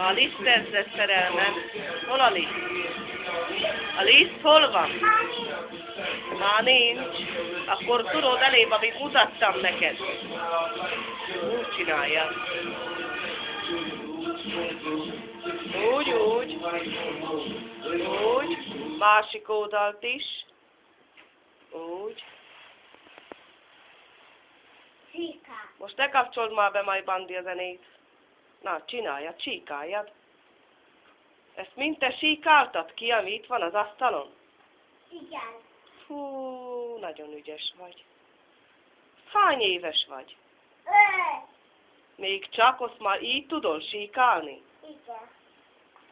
A lisztezzel szerelmem. Hol a liszt? A liszt hol van? Már nincs. Akkor tudod elébb, amit mutattam neked. Úgy csináljad. Úgy. Úgy. Másik oldalt is. Úgy. Most ne kapcsold már be majd Bandi a zenét. Na, csináljad, síkáljad. Ezt mind te síkáltad ki, ami itt van az asztalon? Igen. Hú, nagyon ügyes vagy. Hány éves vagy? 5. Még csak, azt már így tudod síkálni? Igen.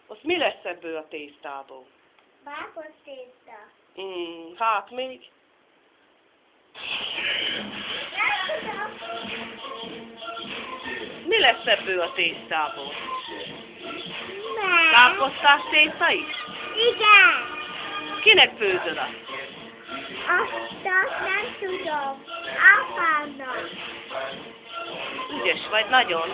Azt mi lesz ebből a tésztából? Bábos tészta. Hát még? Mi lesz ebből a tésztából? Káposztás tészta is? Igen. Kinek főzöd azt? Azt nem tudom. Apámnak. Ügyes vagy nagyon.